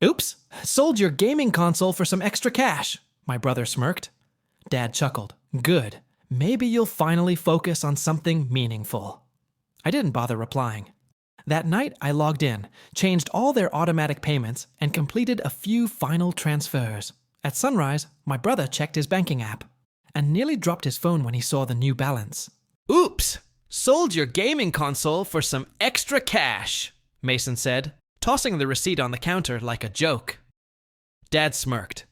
Oops, sold your gaming console for some extra cash, my brother smirked. Dad chuckled. Good. Maybe you'll finally focus on something meaningful. I didn't bother replying. That night, I logged in, changed all their automatic payments, and completed a few final transfers. At sunrise, my brother checked his banking app and nearly dropped his phone when he saw the new balance. Oops! Sold your gaming console for some extra cash, Mason said, tossing the receipt on the counter like a joke. Dad smirked.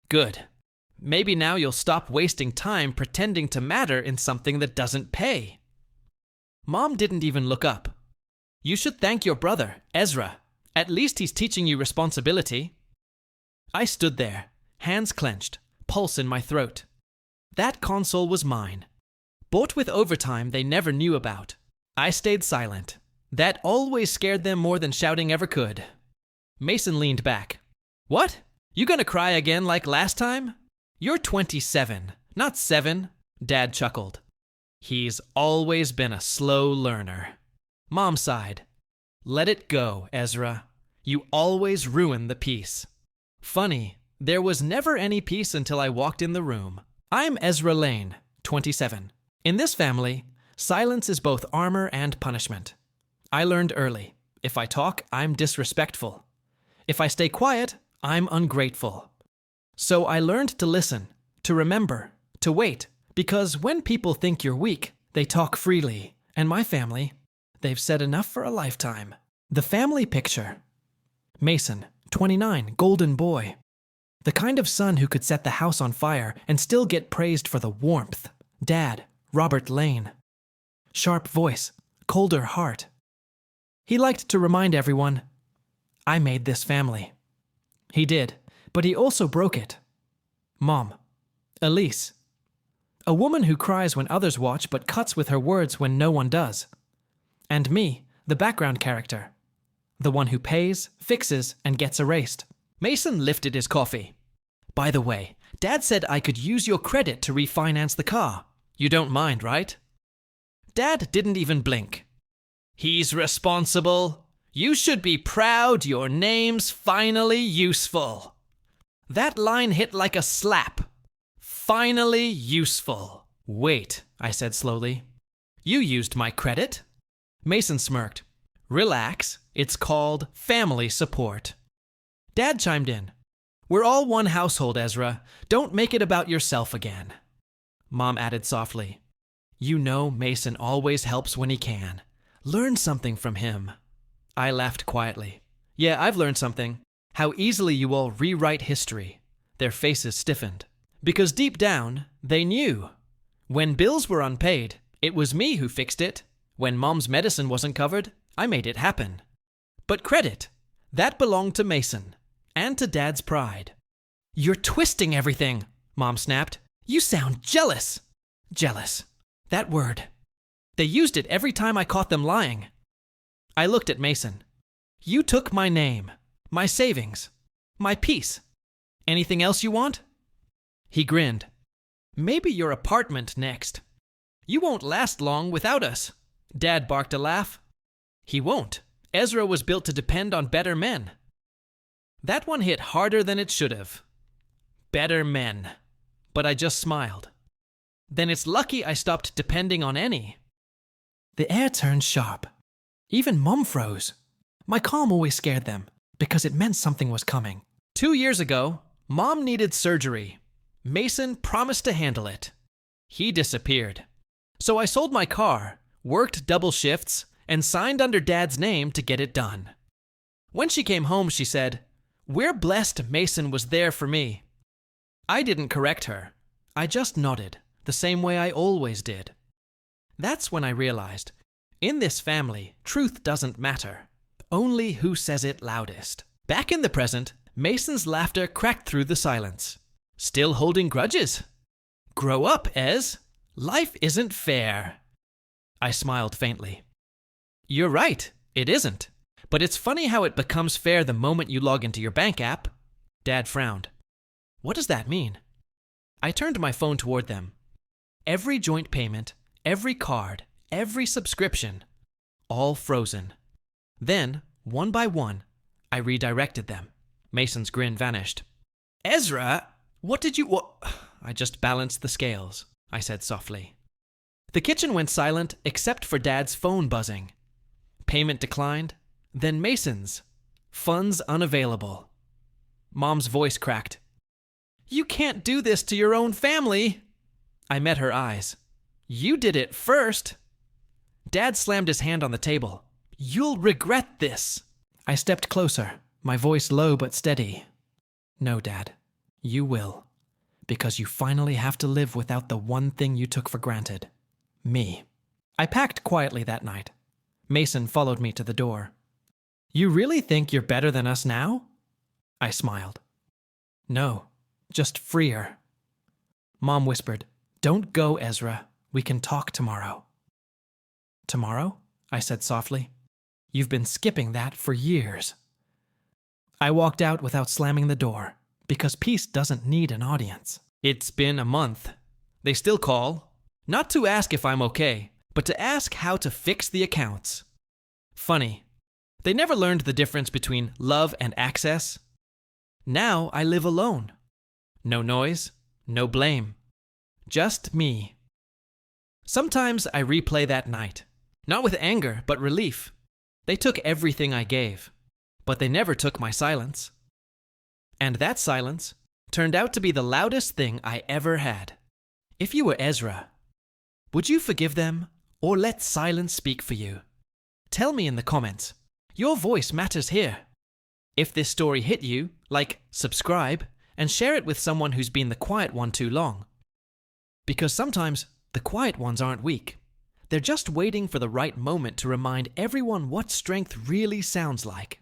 Good. Maybe now you'll stop wasting time pretending to matter in something that doesn't pay. Mom didn't even look up. You should thank your brother, Ezra. At least he's teaching you responsibility. I stood there, hands clenched, pulse in my throat. That console was mine. Bought with overtime they never knew about. I stayed silent. That always scared them more than shouting ever could. Mason leaned back. What? You gonna cry again like last time? You're 27, not 7, Dad chuckled. He's always been a slow learner. Mom sighed. Let it go, Ezra. You always ruin the peace. Funny, there was never any peace until I walked in the room. I'm Ezra Lane, 27. In this family, silence is both armor and punishment. I learned early. If I talk, I'm disrespectful. If I stay quiet, I'm ungrateful. So I learned to listen, to remember, to wait, because when people think you're weak, they talk freely. And my family, they've said enough for a lifetime. The family picture. Mason, 29, golden boy. The kind of son who could set the house on fire and still get praised for the warmth. Dad, Robert Lane. Sharp voice, colder heart. He liked to remind everyone, I made this family. He did, but he also broke it. Mom, Elise. A woman who cries when others watch but cuts with her words when no one does. And me, the background character. The one who pays, fixes, and gets erased. Mason lifted his coffee. By the way, Dad said I could use your credit to refinance the car. You don't mind, right? Dad didn't even blink. He's responsible. You should be proud your name's finally useful. That line hit like a slap. Finally useful. Wait, I said slowly. You used my credit? Mason smirked. Relax, it's called family support. Dad chimed in. We're all one household, Ezra. Don't make it about yourself again. Mom added softly. You know Mason always helps when he can. Learn something from him. I laughed quietly. Yeah, I've learned something. How easily you all rewrite history. Their faces stiffened. Because deep down, they knew. When bills were unpaid, it was me who fixed it. When Mom's medicine wasn't covered, I made it happen. But credit, that belonged to Mason. And to Dad's pride. You're twisting everything, Mom snapped. You sound jealous. Jealous. That word. They used it every time I caught them lying. I looked at Mason. You took my name, my savings, my peace. Anything else you want? He grinned. Maybe your apartment next. You won't last long without us. Dad barked a laugh. He won't. Ezra was built to depend on better men. That one hit harder than it should have. Better men. But I just smiled. Then it's lucky I stopped depending on any. The air turned sharp. Even Mom froze. My calm always scared them, because it meant something was coming. 2 years ago, Mom needed surgery. Mason promised to handle it. He disappeared. So I sold my car, worked double shifts, and signed under Dad's name to get it done. When she came home, she said, We're blessed Mason was there for me. I didn't correct her. I just nodded, the same way I always did. That's when I realized, in this family, truth doesn't matter. Only who says it loudest. Back in the present, Mason's laughter cracked through the silence. Still holding grudges? Grow up, Ez. Life isn't fair. I smiled faintly. You're right, it isn't. But it's funny how it becomes fair the moment you log into your bank app. Dad frowned. What does that mean? I turned my phone toward them. Every joint payment, every card, every subscription, all frozen. Then, one by one, I redirected them. Mason's grin vanished. Ezra, what did you... I just balanced the scales, I said softly. The kitchen went silent except for Dad's phone buzzing. Payment declined, then Mason's. Funds unavailable. Mom's voice cracked. You can't do this to your own family. I met her eyes. You did it first. Dad slammed his hand on the table. You'll regret this. I stepped closer, my voice low but steady. No, Dad, you will. Because you finally have to live without the one thing you took for granted. Me. I packed quietly that night. Mason followed me to the door. You really think you're better than us now? I smiled. No, just freer. Mom whispered, Don't go, Ezra. We can talk tomorrow. Tomorrow? I said softly. You've been skipping that for years. I walked out without slamming the door, because peace doesn't need an audience. It's been a month. They still call, not to ask if I'm okay, but to ask how to fix the accounts. Funny, they never learned the difference between love and access. Now I live alone. No noise, no blame. Just me. Sometimes I replay that night, not with anger, but relief. They took everything I gave, but they never took my silence. And that silence turned out to be the loudest thing I ever had. If you were Ezra, would you forgive them or let silence speak for you? Tell me in the comments. Your voice matters here. If this story hit you, subscribe, and share it with someone who's been the quiet one too long. Because sometimes the quiet ones aren't weak. They're just waiting for the right moment to remind everyone what strength really sounds like.